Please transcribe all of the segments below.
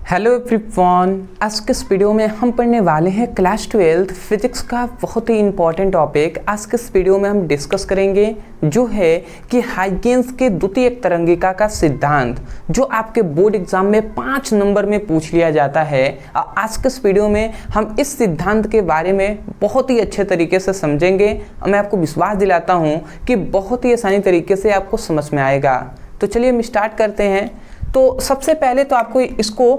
Hello everyone, आज के इस वीडियो में हम पढ़ने वाले हैं क्लास 12 फिजिक्स का बहुत ही इंपॉर्टेंट टॉपिक। आज के इस वीडियो में हम डिस्कस करेंगे जो है कि हाइगेंस के द्वितीयक तरंगिका का सिद्धांत, जो आपके बोर्ड एग्जाम में 5 नंबर में पूछ लिया जाता है। आज के इस वीडियो में हम इस सिद्धांत के बारे में बहुत ही अच्छे तरीके से समझेंगे। मैं आपको विश्वास दिलाता हूँ कि बहुत ही आसानी तरीके से आपको समझ में आएगा। तो चलिए हम स्टार्ट करते हैं। तो सबसे पहले तो आपको इसको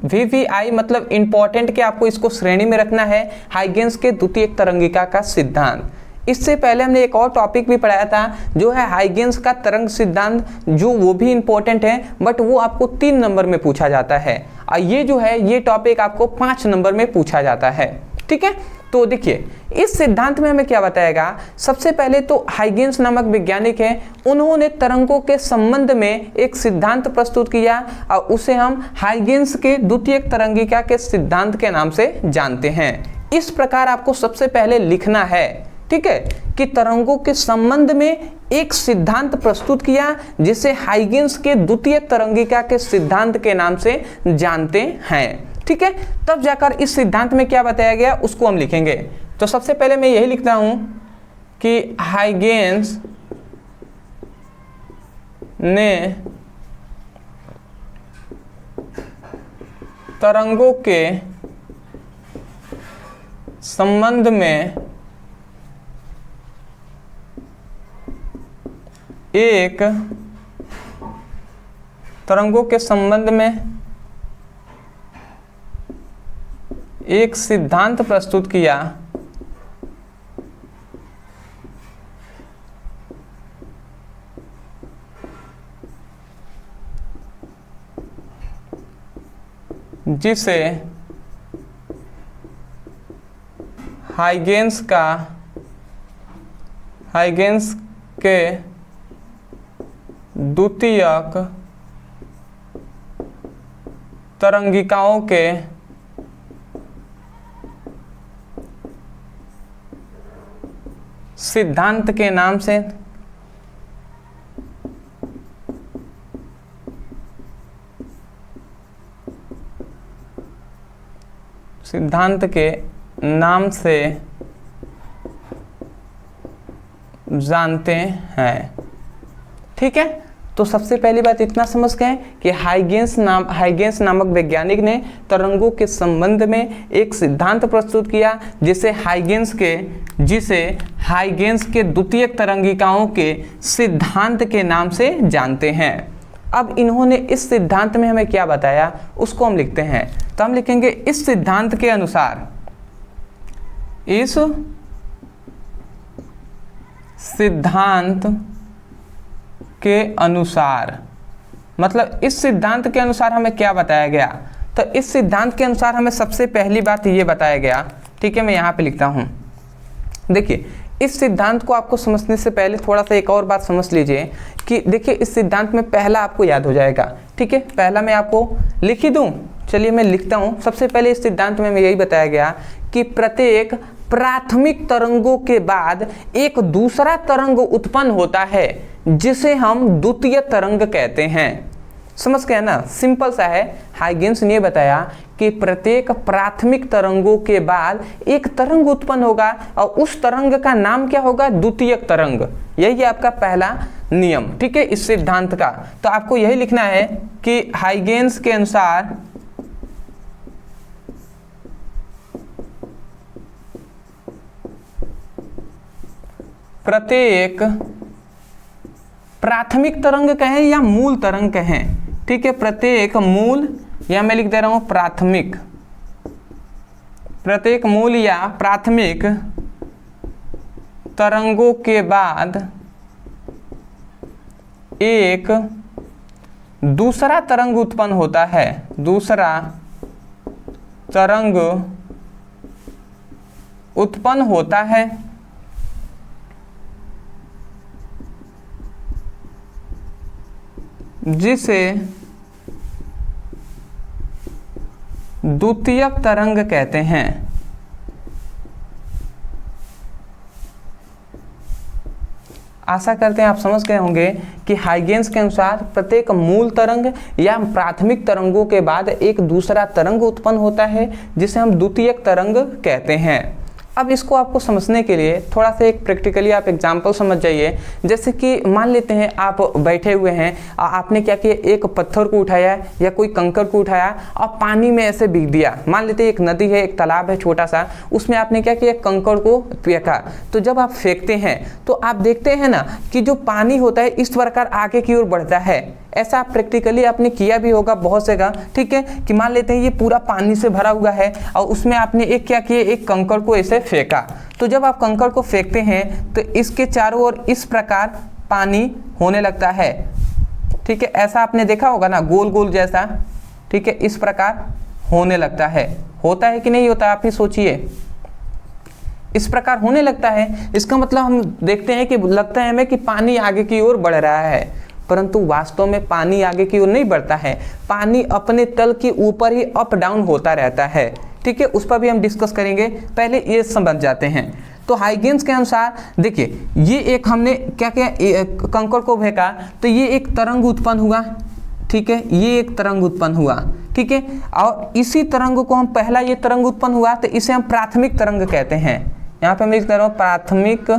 VVI मतलब इंपॉर्टेंट के आपको इसको श्रेणी में रखना है, हाइगेंस के द्वितीयक तरंगिका का सिद्धांत। इससे पहले हमने एक और टॉपिक भी पढ़ाया था जो है हाइगेंस का तरंग सिद्धांत, जो वो भी इंपॉर्टेंट है बट वो आपको 3 नंबर में पूछा जाता है। और ये जो है ये टॉपिक आपको 5 नंबर में पूछा जाता है। ठीक है, तो देखिए इस सिद्धांत में हमें क्या बताएगा। सबसे पहले तो हाइगेंस नामक वैज्ञानिक है, उन्होंने तरंगों के संबंध में एक सिद्धांत प्रस्तुत किया और उसे हम हाइगेंस के द्वितीयक तरंगिका के सिद्धांत के नाम से जानते हैं। इस प्रकार आपको सबसे पहले लिखना है, ठीक है, कि तरंगों के संबंध में एक सिद्धांत प्रस्तुत किया जिसे हाइगेंस के द्वितीयक तरंगिका के सिद्धांत के नाम से जानते हैं। ठीक है, तब जाकर इस सिद्धांत में क्या बताया गया उसको हम लिखेंगे। तो सबसे पहले मैं यही लिखता हूं कि हाइगेंस ने तरंगों के संबंध में एक एक सिद्धांत प्रस्तुत किया जिसे हाइगेंस के द्वितीयक तरंगिकाओं के सिद्धांत के नाम से जानते हैं। ठीक है, तो सबसे पहली बात इतना समझ गए कि हाइगेंस नामक वैज्ञानिक ने तरंगों के संबंध में एक सिद्धांत प्रस्तुत किया जिसे हाइगेंस के द्वितीयक तरंगिकाओं के सिद्धांत के नाम से जानते हैं। अब इन्होंने इस सिद्धांत में हमें क्या बताया उसको हम लिखते हैं। तो हम लिखेंगे इस सिद्धांत के अनुसार, इस सिद्धांत के अनुसार मतलब इस सिद्धांत के अनुसार हमें क्या बताया गया। तो इस सिद्धांत के अनुसार हमें सबसे पहली बात ये बताया गया, ठीक है, मैं यहाँ पे लिखता हूँ। देखिए इस सिद्धांत को आपको समझने से पहले थोड़ा सा एक और बात समझ लीजिए कि देखिए इस सिद्धांत में पहला आपको याद हो जाएगा। ठीक है, पहला मैं आपको लिख ही दूँ, चलिए मैं लिखता हूँ। सबसे पहले इस सिद्धांत में यही बताया गया कि प्रत्येक प्राथमिक तरंगों के बाद एक दूसरा तरंग उत्पन्न होता है जिसे हम द्वितीय तरंग कहते हैं। समझ गए ना, सिंपल सा है। हाइगेंस ने बताया कि प्रत्येक प्राथमिक तरंगों के बाद एक तरंग उत्पन्न होगा और उस तरंग का नाम क्या होगा, द्वितीयक तरंग। यही है आपका पहला नियम, ठीक है, इस सिद्धांत का। तो आपको यही लिखना है कि हाइगेंस के अनुसार प्रत्येक प्राथमिक तरंग कहें या मूल तरंग कहें, ठीक है, प्रत्येक मूल, या मैं लिख दे रहा हूं प्राथमिक, प्रत्येक मूल या प्राथमिक तरंगों के बाद एक दूसरा तरंग उत्पन्न होता है, दूसरा तरंग उत्पन्न होता है जिसे द्वितीयक तरंग कहते हैं। आशा करते हैं आप समझ गए होंगे कि हाइगेंस के अनुसार प्रत्येक मूल तरंग या प्राथमिक तरंगों के बाद एक दूसरा तरंग उत्पन्न होता है जिसे हम द्वितीयक तरंग कहते हैं। अब इसको आपको समझने के लिए थोड़ा सा एक प्रैक्टिकली आप एग्जांपल समझ जाइए। जैसे कि मान लेते हैं आप बैठे हुए हैं, आपने क्या किया, एक पत्थर को उठाया या कोई कंकड़ को उठाया और पानी में ऐसे बिक दिया। मान लेते हैं एक नदी है, एक तालाब है छोटा सा, उसमें आपने क्या किया, कंकड़ को फेंका। तो जब आप फेंकते हैं तो आप देखते हैं ना कि जो पानी होता है इस प्रकार आगे की ओर बढ़ता है। ऐसा आप प्रैक्टिकली आपने किया भी होगा बहुत से का, ठीक है, कि मान लेते हैं ये पूरा पानी से भरा हुआ है और उसमें आपने एक क्या किया, एक कंकड़ को ऐसे फेंका। तो जब आप कंकड़ को फेंकते हैं तो इसके चारों ओर इस प्रकार पानी होने लगता है, ठीक है। ऐसा आपने देखा होगा ना, गोल गोल जैसा, ठीक है, इस प्रकार होने लगता है। होता है कि नहीं होता, आप ही सोचिए। इस प्रकार होने लगता है, इसका मतलब हम देखते हैं कि लगता है हमें कि पानी आगे की ओर बढ़ रहा है, परंतु वास्तव में पानी आगे की ओर नहीं बढ़ता है। पानी अपने तल के ऊपर ही अप डाउन होता रहता है, ठीक है। उस पर भी हम डिस्कस करेंगे, पहले ये समझ जाते हैं। तो हाइगेंस के अनुसार देखिए, ये एक हमने क्या किया, कंकड़ को फेंका तो ये एक तरंग उत्पन्न हुआ, ठीक है, ये एक तरंग उत्पन्न हुआ, ठीक है। और इसी तरंग को हम, पहला ये तरंग उत्पन्न हुआ तो इसे हम प्राथमिक तरंग कहते हैं। यहाँ पे हम लिख रहे हो प्राथमिक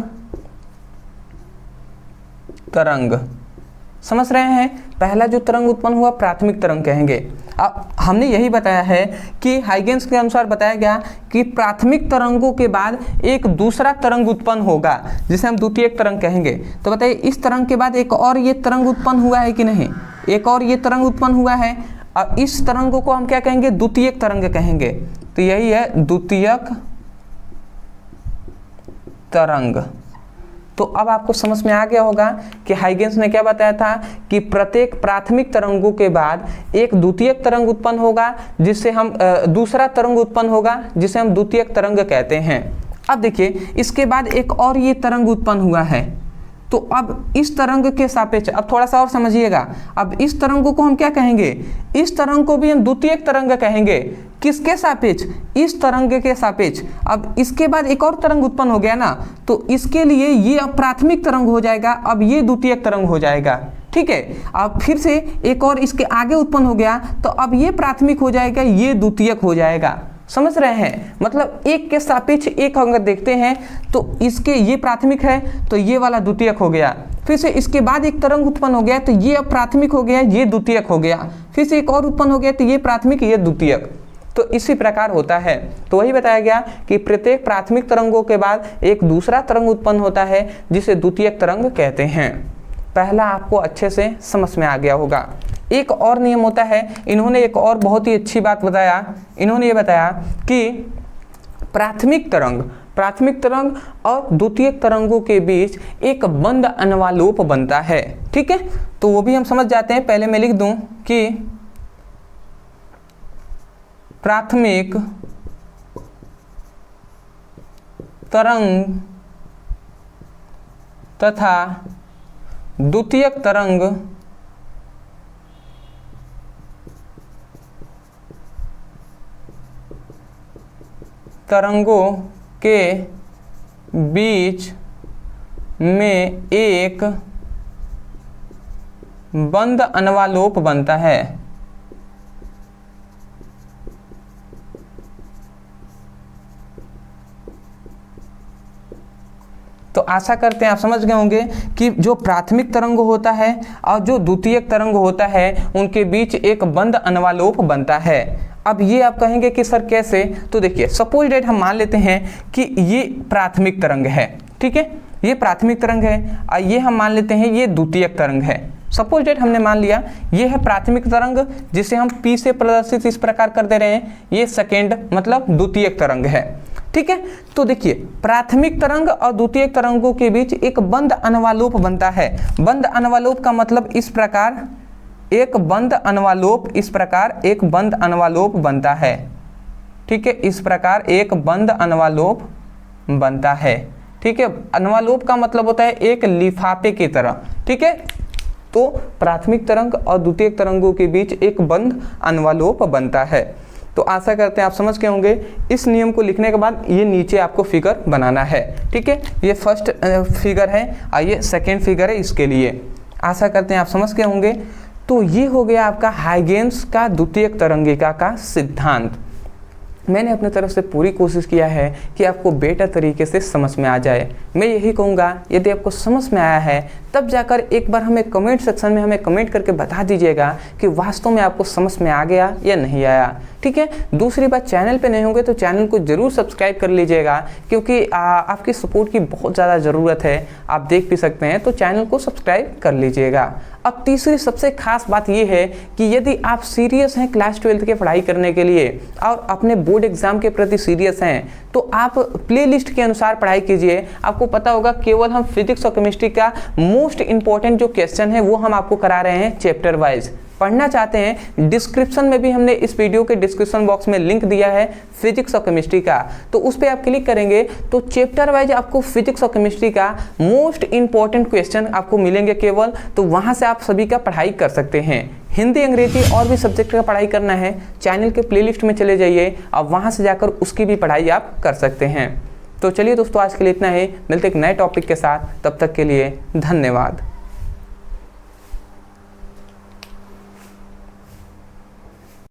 तरंग, समझ रहे हैं। पहला जो तरंग उत्पन्न हुआ प्राथमिक तरंग कहेंगे। अब हमने यही बताया है कि हाइगेंस के अनुसार बताया गया कि प्राथमिक तरंगों के बाद एक दूसरा तरंग उत्पन्न होगा जिसे हम द्वितीयक तरंग कहेंगे। तो बताइए, इस तरंग के बाद एक और ये तरंग उत्पन्न हुआ है कि नहीं, एक और ये तरंग उत्पन्न हुआ है, और इस तरंगों को हम क्या कहेंगे, द्वितीयक तरंग कहेंगे। तो यही है द्वितीयक तरंग। तो अब आपको समझ में आ गया होगा कि हाइगेंस ने क्या बताया था कि प्रत्येक प्राथमिक तरंगों के बाद एक द्वितीयक तरंग उत्पन्न होगा जिससे हम दूसरा तरंग उत्पन्न होगा जिसे हम द्वितीयक तरंग कहते हैं। अब देखिए, इसके बाद एक और ये तरंग उत्पन्न हुआ है। तो अब इस तरंग के सापेक्ष, अब थोड़ा सा और समझिएगा, अब इस तरंग को हम क्या कहेंगे, इस तरंग को भी हम द्वितीयक तरंग कहेंगे। किसके सापेक्ष, इस तरंग के सापेक्ष। अब इसके बाद एक और तरंग उत्पन्न हो गया ना, तो इसके लिए ये अब प्राथमिक तरंग हो जाएगा, अब ये द्वितीयक तरंग हो जाएगा, ठीक है। अब फिर से एक और इसके आगे उत्पन्न हो गया तो अब ये प्राथमिक हो जाएगा, ये द्वितीयक हो जाएगा। समझ रहे हैं, मतलब एक के सापेक्ष एक अगर देखते हैं तो इसके ये प्राथमिक है तो ये वाला द्वितीयक हो गया। फिर से इसके बाद एक तरंग उत्पन्न हो गया तो ये अब प्राथमिक हो गया, ये द्वितीयक हो गया। फिर से एक और उत्पन्न हो गया तो ये प्राथमिक, ये द्वितीयक। तो इसी प्रकार होता है। तो वही बताया गया कि प्रत्येक प्राथमिक तरंगों के बाद एक दूसरा तरंग उत्पन्न होता है जिसे द्वितीयक तरंग कहते हैं। पहला आपको अच्छे से समझ में आ गया होगा। एक और नियम होता है, इन्होंने एक और बहुत ही अच्छी बात बताया। इन्होंने ये बताया कि प्राथमिक तरंग और द्वितीयक तरंगों के बीच एक बंद अनवालोप बनता है, ठीक है। तो वो भी हम समझ जाते हैं। पहले मैं लिख दूं कि प्राथमिक तरंग तथा द्वितीयक तरंगों के बीच में एक बंद अनवालोप बनता है। तो आशा करते हैं आप समझ गए होंगे कि जो प्राथमिक तरंग होता है और जो द्वितीयक तरंग होता है उनके बीच एक बंद अनवालोप बनता है। अब ये आप कहेंगे कि सर कैसे, तो देखिए, सपोज डेट हम मान लेते हैं कि ये प्राथमिक तरंग है, ठीक है, ये प्राथमिक तरंग है, और ये हम मान लेते हैं ये द्वितीयक तरंग है। सपोज डेट हमने मान लिया ये है प्राथमिक तरंग जिसे हम P से प्रदर्शित इस प्रकार कर दे रहे हैं, ये सेकेंड मतलब द्वितीयक तरंग है, ठीक है। तो देखिए, प्राथमिक तरंग और द्वितीयक तरंगों के बीच एक बंद अनवालोप बनता है। बंद अनवालोप का मतलब इस प्रकार एक बंद अनवालोप, इस प्रकार एक बंद अनवालोप बनता है, ठीक है, इस प्रकार एक बंद अनवालोप बनता है, ठीक है। अनवालोप का मतलब होता है एक लिफाफे की तरह, ठीक है। तो प्राथमिक तरंग और द्वितीयक तरंगों के बीच एक बंद अनवालोप बनता है। तो आशा करते हैं आप समझ गए होंगे। इस नियम को लिखने के बाद ये नीचे आपको फिगर बनाना है, ठीक है। ये फर्स्ट फिगर है और ये सेकेंड फिगर है इसके लिए। आशा करते हैं आप समझ गए होंगे। तो ये हो गया आपका हाइगेन्स का द्वितीयक तरंगिका का सिद्धांत। मैंने अपनी तरफ से पूरी कोशिश किया है कि आपको बेटर तरीके से समझ में आ जाए। मैं यही कहूँगा यदि आपको समझ में आया है तब जाकर एक बार हमें कमेंट सेक्शन में हमें कमेंट करके बता दीजिएगा कि वास्तव में आपको समझ में आ गया या नहीं आया, ठीक है। दूसरी बात, चैनल पे नहीं होंगे तो चैनल को जरूर सब्सक्राइब कर लीजिएगा, क्योंकि आपकी सपोर्ट की बहुत ज़्यादा ज़रूरत है। आप देख भी सकते हैं, तो चैनल को सब्सक्राइब कर लीजिएगा। अब तीसरी सबसे खास बात यह है कि यदि आप सीरियस हैं क्लास 12 की पढ़ाई करने के लिए और अपने बोर्ड एग्जाम के प्रति सीरियस हैं, तो आप प्लेलिस्ट के अनुसार पढ़ाई कीजिए। आपको पता होगा केवल हम फिजिक्स और केमिस्ट्री का मोस्ट इंपॉर्टेंट जो क्वेश्चन है वो हम आपको करा रहे हैं चैप्टर वाइज। पढ़ना चाहते हैं, डिस्क्रिप्शन में भी हमने इस वीडियो के डिस्क्रिप्शन बॉक्स में लिंक दिया है फिजिक्स और केमिस्ट्री का, तो उस पर आप क्लिक करेंगे तो चैप्टर वाइज आपको फिजिक्स और केमिस्ट्री का मोस्ट इंपॉर्टेंट क्वेश्चन आपको मिलेंगे केवल। तो वहां से आप सभी का पढ़ाई कर सकते हैं। हिंदी, अंग्रेजी और भी सब्जेक्ट का पढ़ाई करना है, चैनल के प्लेलिस्ट में चले जाइए और वहां से जाकर उसकी भी पढ़ाई आप कर सकते हैं। तो चलिए दोस्तों, आज के लिए इतना ही। मिलते एक नए टॉपिक के साथ, तब तक के लिए धन्यवाद।